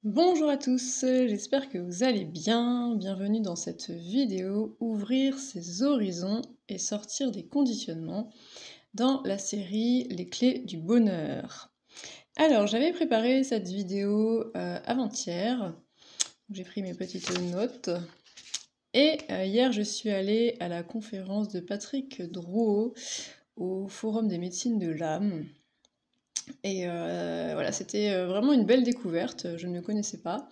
Bonjour à tous, j'espère que vous allez bien. Bienvenue dans cette vidéo Ouvrir ses horizons et sortir des conditionnements dans la série Les clés du bonheur. Alors, j'avais préparé cette vidéo avant-hier. J'ai pris mes petites notes. Et hier, je suis allée à la conférence de Patrick Drouot au Forum des médecines de l'âme. Et voilà, c'était vraiment une belle découverte, je ne le connaissais pas.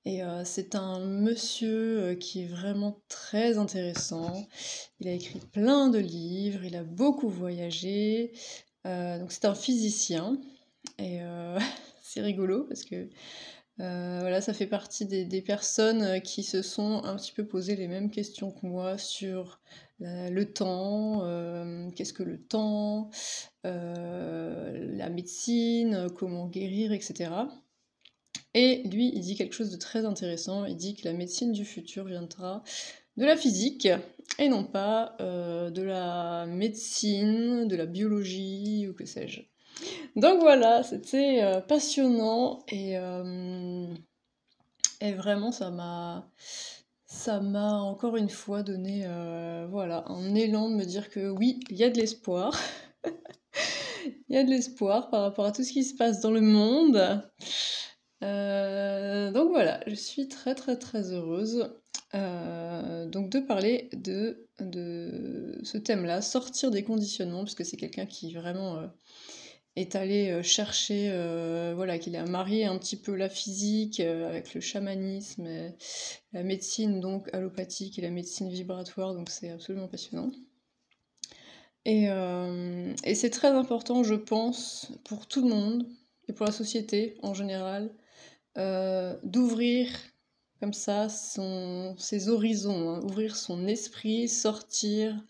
Et c'est un monsieur qui est vraiment très intéressant. Il a écrit plein de livres, il a beaucoup voyagé. Donc c'est un physicien. Et c'est rigolo parce que voilà, ça fait partie des personnes qui se sont un petit peu posé les mêmes questions que moi sur le temps, qu'est-ce que le temps, la médecine, comment guérir, etc. Et lui, il dit quelque chose de très intéressant. Il dit que la médecine du futur viendra de la physique et non pas de la médecine, de la biologie ou que sais-je. Donc voilà, c'était passionnant et vraiment ça m'a encore une fois donné voilà, un élan de me dire que oui, il y a de l'espoir. Il y a de l'espoir par rapport à tout ce qui se passe dans le monde. Donc voilà, je suis très très très heureuse donc de parler de ce thème-là, sortir des conditionnements, parce que c'est quelqu'un qui vraiment est allé chercher, voilà, qu'il a marié un petit peu la physique avec le chamanisme, et la médecine donc allopathique et la médecine vibratoire, donc c'est absolument passionnant. Et c'est très important, je pense, pour tout le monde et pour la société en général, d'ouvrir comme ça ses horizons, hein, ouvrir son esprit, sortir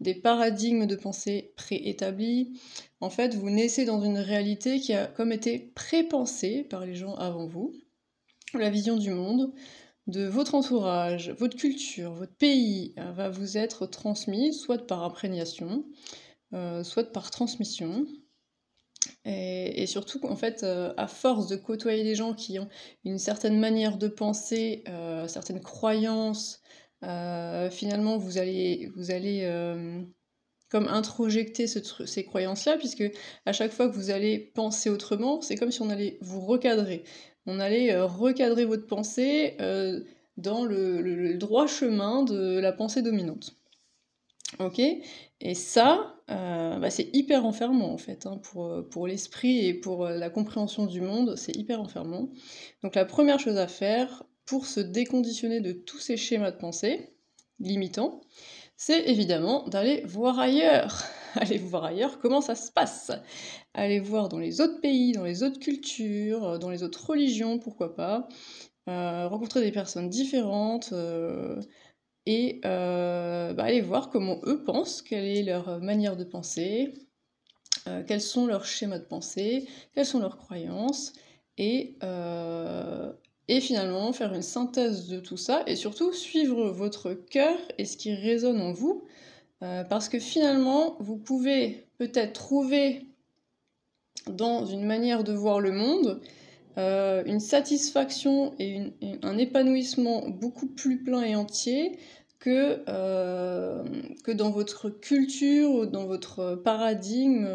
des paradigmes de pensée préétablis. En fait, vous naissez dans une réalité qui a comme été prépensée par les gens avant vous, la vision du monde, de votre entourage, votre culture, votre pays va vous être transmise, soit par imprégnation, soit par transmission. Et surtout, en fait, à force de côtoyer des gens qui ont une certaine manière de penser, certaines croyances, finalement, vous allez comme introjecter ces croyances-là, puisque à chaque fois que vous allez penser autrement, c'est comme si on allait vous recadrer. On allait recadrer votre pensée dans le droit chemin de la pensée dominante. Ok? Et ça, bah, c'est hyper enfermant en fait, hein, pour l'esprit et pour la compréhension du monde, c'est hyper enfermant. Donc la première chose à faire pour se déconditionner de tous ces schémas de pensée limitants, c'est évidemment d'aller voir ailleurs. Aller voir ailleurs comment ça se passe. Aller voir dans les autres pays, dans les autres cultures, dans les autres religions, pourquoi pas. Rencontrer des personnes différentes, et bah, aller voir comment eux pensent, quelle est leur manière de penser, quels sont leurs schémas de pensée, quelles sont leurs croyances, et, euh, et finalement faire une synthèse de tout ça, et surtout suivre votre cœur et ce qui résonne en vous, parce que finalement, vous pouvez peut-être trouver dans une manière de voir le monde une satisfaction et un épanouissement beaucoup plus plein et entier que dans votre culture ou dans votre paradigme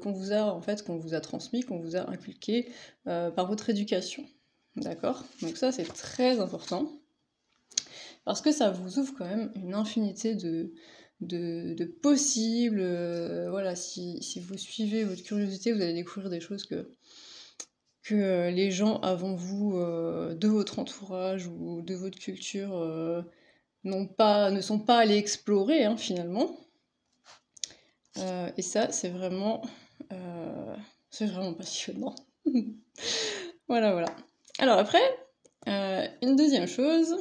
qu'on vous a transmis, qu'on vous a inculqué par votre éducation. D'accord? Donc ça c'est très important parce que ça vous ouvre quand même une infinité de possibles. Voilà, si vous suivez votre curiosité, vous allez découvrir des choses que les gens avant vous, de votre entourage ou de votre culture, ne sont pas allés explorer, hein, finalement. Et ça, c'est vraiment passionnant. Voilà, voilà. Alors après, une deuxième chose,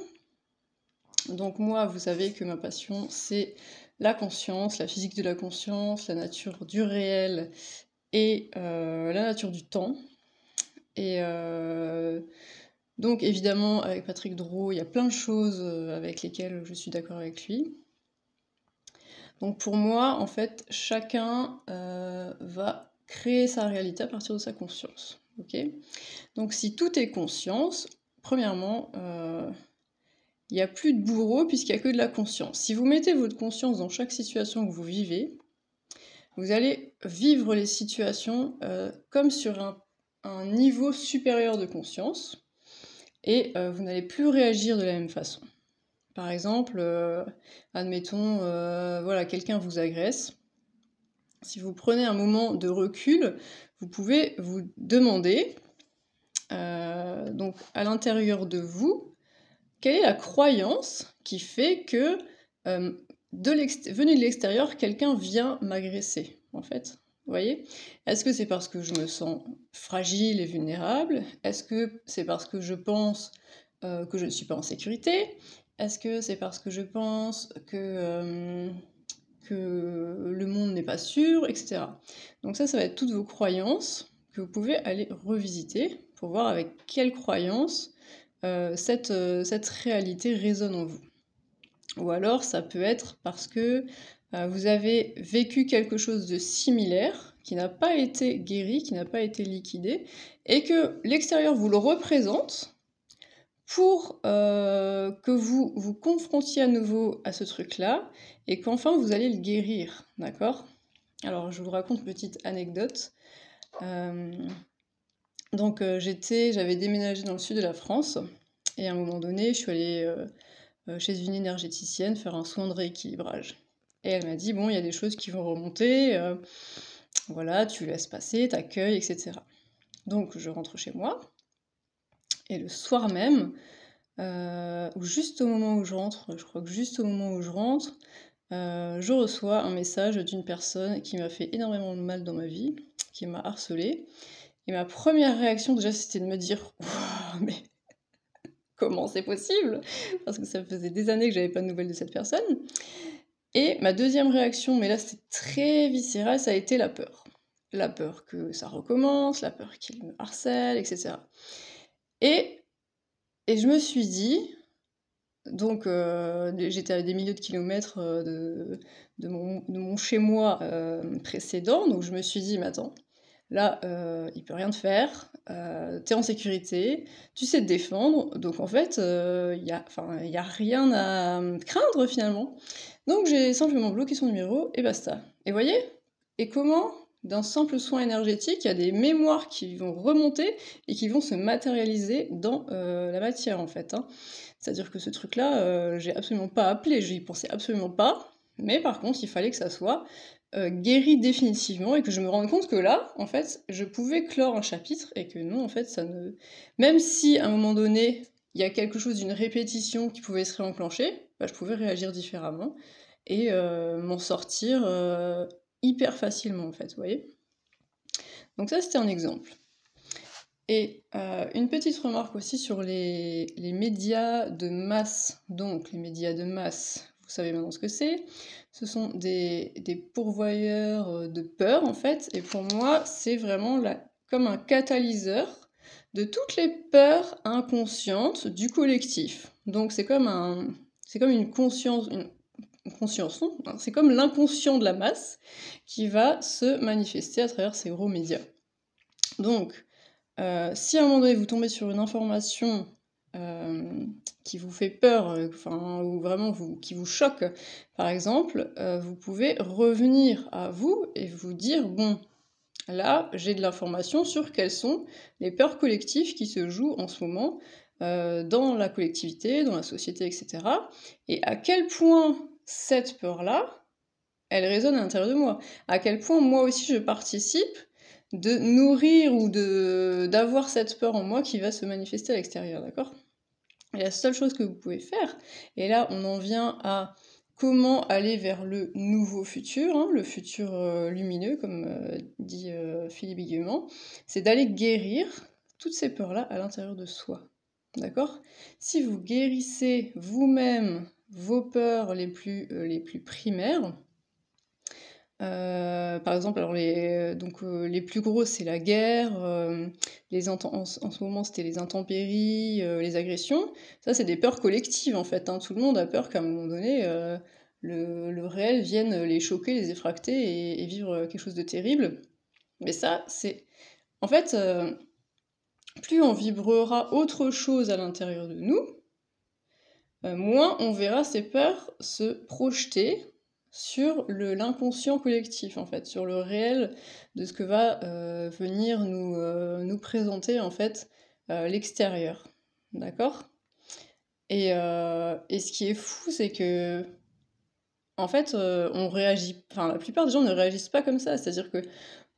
donc moi, vous savez que ma passion, c'est la conscience, la physique de la conscience, la nature du réel et la nature du temps. Et donc évidemment, avec Patrick Drouot, il y a plein de choses avec lesquelles je suis d'accord avec lui. Donc pour moi, en fait, chacun va créer sa réalité à partir de sa conscience. ok? Donc si tout est conscience, premièrement, il n'y a plus de bourreau puisqu'il n'y a que de la conscience. Si vous mettez votre conscience dans chaque situation que vous vivez, vous allez vivre les situations comme sur un niveau supérieur de conscience, et vous n'allez plus réagir de la même façon. Par exemple, admettons, voilà, quelqu'un vous agresse. Si vous prenez un moment de recul, vous pouvez vous demander, donc à l'intérieur de vous, quelle est la croyance qui fait que, venu de l'extérieur, quelqu'un vient m'agresser, en fait? Vous voyez? Est-ce que c'est parce que je me sens fragile et vulnérable? Est-ce que c'est parce que je pense que je ne suis pas en sécurité? Est-ce que c'est parce que je pense que le monde n'est pas sûr, etc. Donc ça va être toutes vos croyances que vous pouvez aller revisiter pour voir avec quelles croyances cette réalité résonne en vous. Ou alors ça peut être parce que vous avez vécu quelque chose de similaire qui n'a pas été guéri, qui n'a pas été liquidé, et que l'extérieur vous le représente pour que vous vous confrontiez à nouveau à ce truc-là, et qu'enfin vous allez le guérir, d'accord? Alors je vous raconte une petite anecdote. Donc j'avais déménagé dans le sud de la France, et à un moment donné, je suis allée chez une énergéticienne faire un soin de rééquilibrage. Et elle m'a dit, bon, il y a des choses qui vont remonter, voilà, tu laisses passer, t'accueilles, etc. Donc je rentre chez moi, et le soir même, ou juste au moment où je rentre, je crois que juste au moment où je rentre, je reçois un message d'une personne qui m'a fait énormément de mal dans ma vie, qui m'a harcelée. Et ma première réaction déjà, c'était de me dire, waouh, mais comment c'est possible? Parce que ça faisait des années que j'avais pas de nouvelles de cette personne. Et ma deuxième réaction, mais là c'était très viscéral, ça a été la peur. La peur que ça recommence, la peur qu'il me harcèle, etc. Et, et je me suis dit, donc j'étais à des milliers de kilomètres de mon chez-moi précédent, donc je me suis dit, mais attends, là, il peut rien te faire, t'es en sécurité, tu sais te défendre, donc en fait, y a rien à craindre finalement. Donc j'ai simplement bloqué son numéro et basta. Et voyez? Et comment, d'un simple soin énergétique, il y a des mémoires qui vont remonter et qui vont se matérialiser dans la matière en fait, hein. C'est-à-dire que ce truc-là, j'ai absolument pas appelé, j'y pensais absolument pas, mais par contre, il fallait que ça soit guéri définitivement et que je me rende compte que là, en fait, je pouvais clore un chapitre et que non, en fait, ça ne. Même si à un moment donné, il y a quelque chose d'une répétition qui pouvait se réenclencher, bah, je pouvais réagir différemment et m'en sortir hyper facilement, en fait, vous voyez? Donc ça, c'était un exemple. Et une petite remarque aussi sur les médias de masse. Donc les médias de masse, vous savez maintenant ce que c'est. Ce sont des pourvoyeurs de peur en fait. Et pour moi, c'est vraiment comme un catalyseur de toutes les peurs inconscientes du collectif. Donc c'est comme une conscience, une conscience, non, c'est comme l'inconscient de la masse qui va se manifester à travers ces gros médias. Donc si à un moment donné vous tombez sur une information qui vous fait peur, ou vraiment qui vous choque, par exemple, vous pouvez revenir à vous et vous dire, bon, là, j'ai de l'information sur quelles sont les peurs collectives qui se jouent en ce moment dans la collectivité, dans la société, etc. Et à quel point cette peur-là, elle résonne à l'intérieur de moi. À quel point moi aussi je participe de nourrir ou d'avoir cette peur en moi qui va se manifester à l'extérieur, d'accord? Et la seule chose que vous pouvez faire, et là on en vient à comment aller vers le nouveau futur, hein, le futur lumineux, comme dit Philippe Guillemont, c'est d'aller guérir toutes ces peurs-là à l'intérieur de soi, d'accord? Si vous guérissez vous-même vos peurs les plus primaires, par exemple, alors les plus gros, c'est la guerre, en ce moment, c'était les intempéries, les agressions. Ça, c'est des peurs collectives, en fait, hein. Tout le monde a peur qu'à un moment donné, le réel vienne les choquer, les effracter et vivre quelque chose de terrible. Mais ça, c'est en fait, plus on vibrera autre chose à l'intérieur de nous, moins on verra ces peurs se projeter sur l'inconscient collectif, en fait, sur le réel de ce que va venir nous présenter, en fait, l'extérieur. D'accord? Et ce qui est fou, c'est que, en fait, on réagit, enfin, la plupart des gens ne réagissent pas comme ça. C'est-à-dire que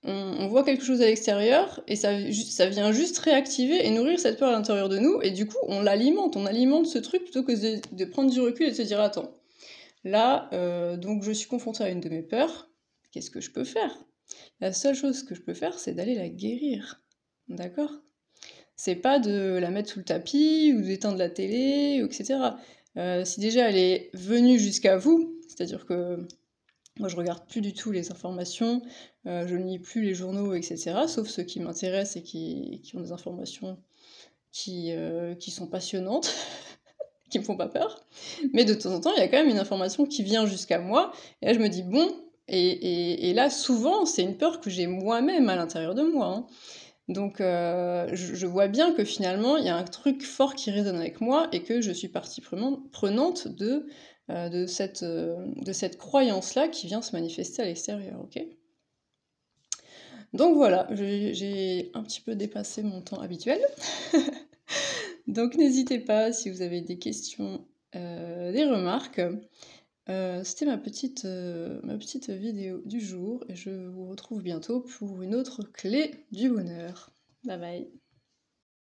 on voit quelque chose à l'extérieur et ça vient juste réactiver et nourrir cette peur à l'intérieur de nous, et du coup, on alimente ce truc plutôt que de prendre du recul et de se dire, attends, là, donc je suis confrontée à une de mes peurs, qu'est-ce que je peux faire? La seule chose que je peux faire, c'est d'aller la guérir. D'accord? C'est pas de la mettre sous le tapis ou d'éteindre la télé, ou etc. Si déjà elle est venue jusqu'à vous, c'est-à-dire que moi je regarde plus du tout les informations, je ne lis plus les journaux, etc. Sauf ceux qui m'intéressent et qui ont des informations qui sont passionnantes, qui me font pas peur. Mais de temps en temps, il y a quand même une information qui vient jusqu'à moi, et là je me dis bon, et là souvent c'est une peur que j'ai moi-même à l'intérieur de moi, hein. Donc je vois bien que finalement, il y a un truc fort qui résonne avec moi et que je suis partie prenante de cette croyance-là qui vient se manifester à l'extérieur, ok? Donc voilà, j'ai un petit peu dépassé mon temps habituel. Donc n'hésitez pas si vous avez des questions, des remarques. C'était ma petite vidéo du jour et je vous retrouve bientôt pour une autre clé du bonheur. Bye bye.